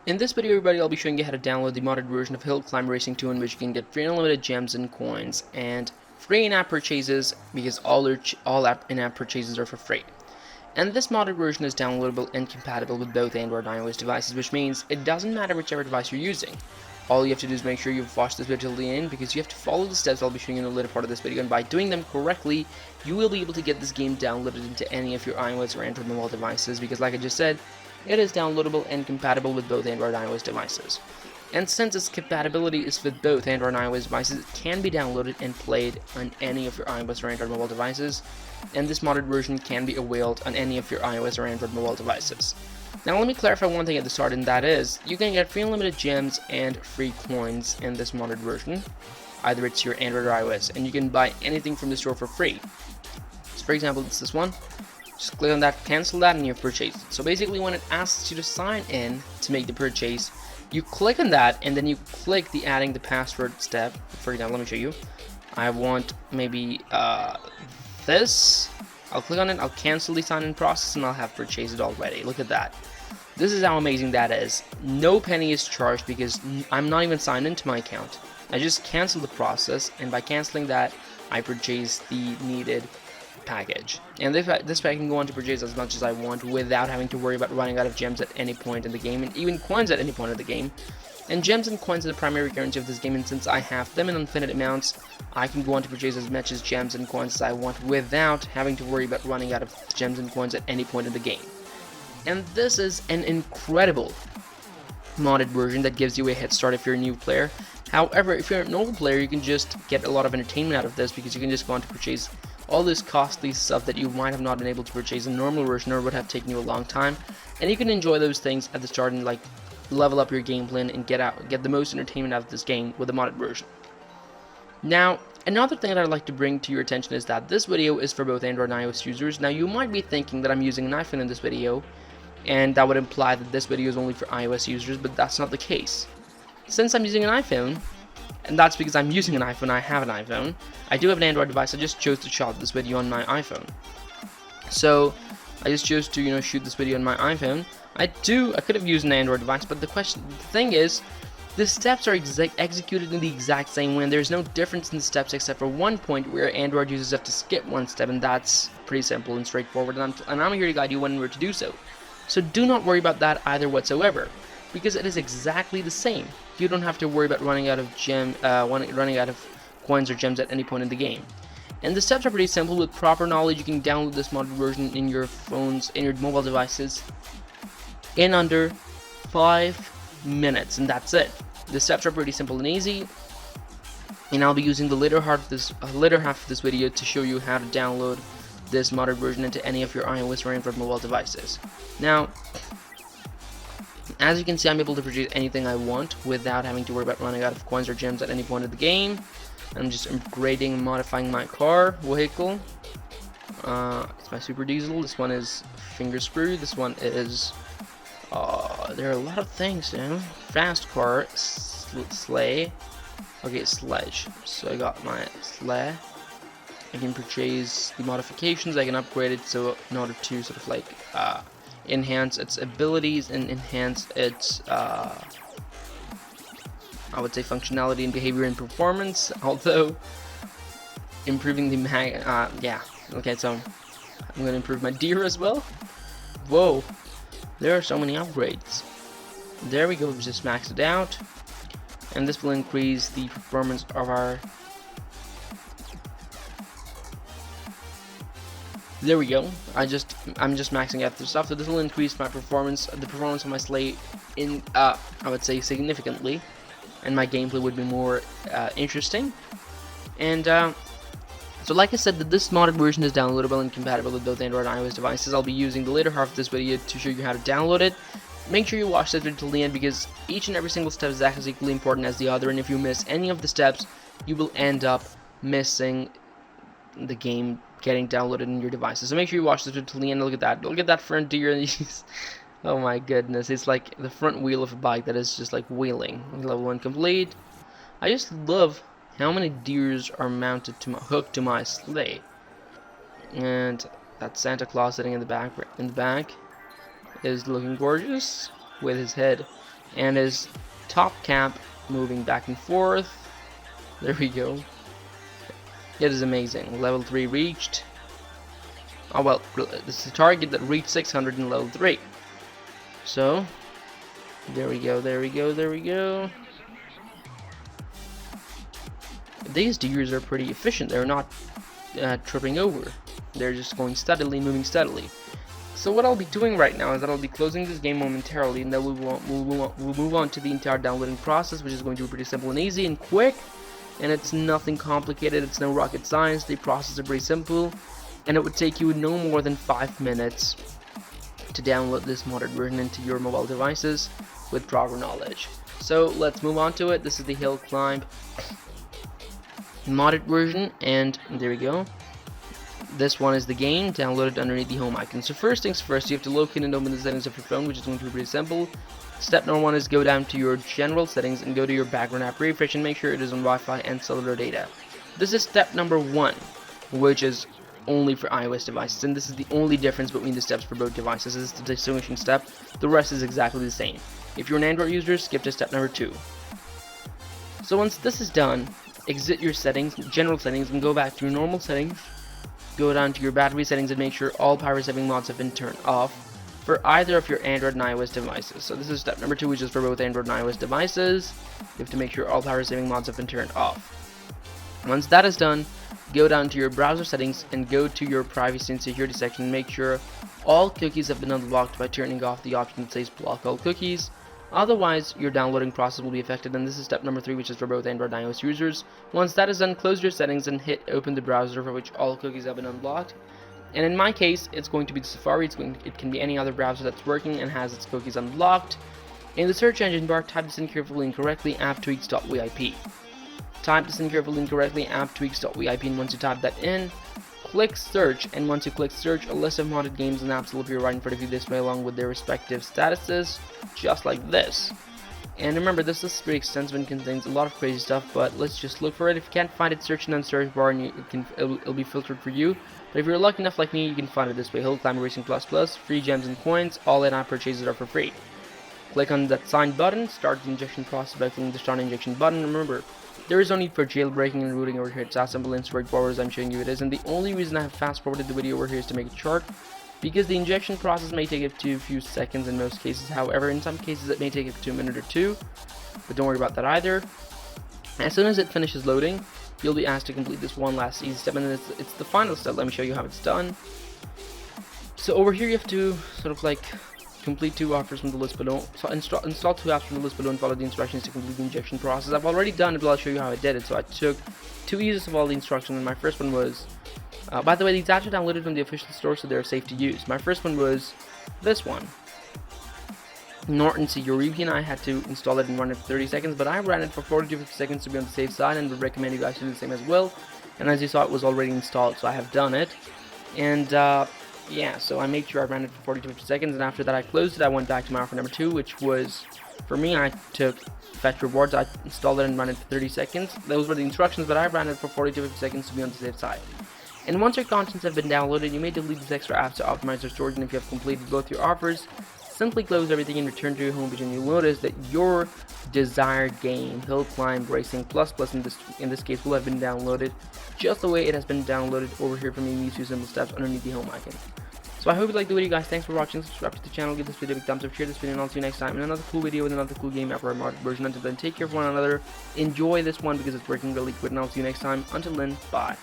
In this video, everybody, I'll be showing you how to download the modded version of Hill Climb Racing 2, in which you can get free unlimited gems and coins and free in-app purchases, because all in-app purchases are for free. And this modded version is downloadable and compatible with both Android and iOS devices, which means it doesn't matter whichever device you're using. All you have to do is make sure you've watched this video till the end, because you have to follow the steps I'll be showing you in the later part of this video, and by doing them correctly, you will be able to get this game downloaded into any of your iOS or Android mobile devices, because like I just said, it is downloadable and compatible with both Android and iOS devices. And since its compatibility is with both Android and iOS devices, it can be downloaded and played on any of your iOS or Android mobile devices, and this modded version can be availed on any of your iOS or Android mobile devices. Now let me clarify one thing at the start, and that is, you can get free unlimited gems and free coins in this modded version, either it's your Android or iOS, and you can buy anything from the store for free. So for example, it's this one. Just click on that, cancel that, and you've purchased it. So basically, when it asks you to sign in to make the purchase, you click on that, and then you click the adding the password step. For example, let me show you. I want maybe this. I'll click on it, I'll cancel the sign in process, and I'll have purchased it already. Look at that. This is how amazing that is. No penny is charged because I'm not even signed into my account. I just canceled the process, and by canceling that, I purchased the needed package. And this way I can go on to purchase as much as I want without having to worry about running out of gems at any point in the game, and even coins at any point in the game. And gems and coins are the primary currency of this game, and since I have them in infinite amounts, I can go on to purchase as much as gems and coins as I want without having to worry about running out of gems and coins at any point in the game. And this is an incredible modded version that gives you a head start if you're a new player. However, if you're an old player, you can just get a lot of entertainment out of this, because you can just go on to purchase all this costly stuff that you might have not been able to purchase in normal version, or would have taken you a long time, and you can enjoy those things at the start and like level up your gameplay and get the most entertainment out of this game with the modded version. Now, another thing that I'd like to bring to your attention is that this video is for both Android and iOS users. Now, you might be thinking that I'm using an iPhone in this video, and that would imply that this video is only for iOS users, but that's not the case. Since I'm using an iPhone, and that's because I'm using an iPhone, I have an iPhone. I do have an Android device, I just chose to shot this video on my iPhone. So, I just chose to, shoot this video on my iPhone. I could have used an Android device, but the thing is, the steps are executed in the exact same way, and there's no difference in the steps except for one point where Android users have to skip one step, and that's pretty simple and straightforward, and I'm here to guide you when and where to do so. So do not worry about that either whatsoever, because it is exactly the same. You don't have to worry about running out of running out of coins or gems at any point in the game. And the steps are pretty simple. With proper knowledge, you can download this modded version in your phones, in your mobile devices, in under 5 minutes, and that's it. The steps are pretty simple and easy, and I'll be using the later half of this video to show you how to download this modded version into any of your iOS or Android mobile devices. Now, as you can see, I'm able to purchase anything I want without having to worry about running out of coins or gems at any point of the game. I'm just upgrading and modifying my vehicle. It's my Super Diesel. This one is finger screw. This one is there are a lot of things, fast car, sleigh. Okay, sledge. So I got my sleigh. I can purchase the modifications. I can upgrade it so in order to sort of like enhance its abilities and enhance its I would say functionality and behavior and performance, although improving the yeah, okay, so I'm gonna improve my deer as well. Whoa, there are so many upgrades. There we go, just maxed it out, and this will increase the performance of our. There we go. I'm just maxing out the stuff, so this will increase my performance, the performance of my sleigh in I would say significantly, and my gameplay would be more interesting. And so like I said, this modded version is downloadable and compatible with both Android and iOS devices. I'll be using the later half of this video to show you how to download it. Make sure you watch this video till the end, because each and every single step is as equally important as the other, and if you miss any of the steps, you will end up missing the game getting downloaded in your devices. So make sure you watch this video till the end. Look at that front deer. Oh my goodness, it's like the front wheel of a bike that is just like wheeling. Level 1 complete. I just love how many deers are mounted to hooked to my sleigh. And that Santa Claus sitting in the back is looking gorgeous with his head and his top cap moving back and forth. There we go. It is amazing. Level 3 reached. Oh well, this is a target that reached 600 in level 3. So, there we go, there we go, there we go. These deers are pretty efficient. They're not tripping over. They're just going steadily, moving steadily. So what I'll be doing right now is that I'll be closing this game momentarily, and then we'll move on to the entire downloading process, which is going to be pretty simple and easy and quick. And it's nothing complicated. It's no rocket science. The process is pretty simple, and it would take you no more than 5 minutes to download this modded version into your mobile devices with proper knowledge. So let's move on to it. This is the hill climb modded version, and there we go. This one is the game, downloaded underneath the home icon. So first things first, you have to locate and open the settings of your phone, which is going to be pretty simple. Step number 1 is go down to your general settings and go to your background app refresh and make sure it is on Wi-Fi and cellular data. This is step number 1, which is only for iOS devices, and this is the only difference between the steps for both devices. This is the distinguishing step. The rest is exactly the same. If you're an Android user, skip to step number 2. So once this is done, exit your settings, general settings, and go back to your normal settings. Go down to your battery settings and make sure all power saving mods have been turned off for either of your Android and iOS devices. So this is step number 2, which is for both Android and iOS devices. You have to make sure all power saving mods have been turned off. Once that is done, go down to your browser settings and go to your privacy and security section and make sure all cookies have been unlocked by turning off the option that says block all cookies. Otherwise, your downloading process will be affected, and this is step number 3, which is for both Android and iOS users. Once that is done, close your settings and hit open the browser for which all cookies have been unblocked. And in my case, it's going to be Safari. It can be any other browser that's working and has its cookies unblocked. In the search engine bar, type this in carefully and correctly, apptweaks.vip. Type this in carefully and correctly, apptweaks.vip, and once you type that in, click search, and once you click search, a list of modded games and apps will appear right in front of you this way, along with their respective statuses, just like this. And remember, this is pretty extensive and contains a lot of crazy stuff, but let's just look for it. If you can't find it, search in the search bar and it'll be filtered for you. But if you're lucky enough like me, you can find it this way: Hill Climber Racing Plus Plus, free gems and coins, all in-app purchases are for free. Click on that sign button, start the injection process by clicking the start injection button. Remember, there is no need for jailbreaking and rooting over here. It's as simple and straightforward as I'm showing you it is, and the only reason I have fast forwarded the video over here is to make it short, because the injection process may take up to a few seconds in most cases. However, in some cases it may take up to a minute or two, but don't worry about that either. As soon as it finishes loading, you'll be asked to complete this one last easy step, and then it's the final step. Let me show you how it's done. So over here you have to sort of like complete 2 offers from the list below. So install 2 apps from the list below and follow the instructions to complete the injection process. I've already done it, but I'll show you how I did it. So I took 2 users of all the instructions, and my first one was, by the way, these apps are downloaded from the official store, so they're safe to use. My first one was this one, Norton C. European. I had to install it and run it for 30 seconds, but I ran it for 40 to 50 seconds to be on the safe side, and would recommend you guys do the same as well. And as you saw, it was already installed, so I have done it. And yeah, so I made sure I ran it for 40 to 50 seconds, and after that I closed it. I went back to my offer number 2, which was, for me, I took fetch rewards. I installed it and ran it for 30 seconds. Those were the instructions, but I ran it for 40 to 50 seconds to be on the safe side. And once your contents have been downloaded, you may delete these extra apps to optimize your storage, and if you have completed both your offers, simply close everything and return to your homepage, and you'll notice that your desired game, Hill Climb Racing Plus Plus in this case, will have been downloaded just the way it has been downloaded over here from these 2 simple steps underneath the home icon. So I hope you liked the video, guys. Thanks for watching. Subscribe to the channel, give this video a big thumbs up, share this video, and I'll see you next time in another cool video with another cool game app or a modded version. Until then, take care of one another. Enjoy this one because it's working really good, and I'll see you next time. Until then, bye.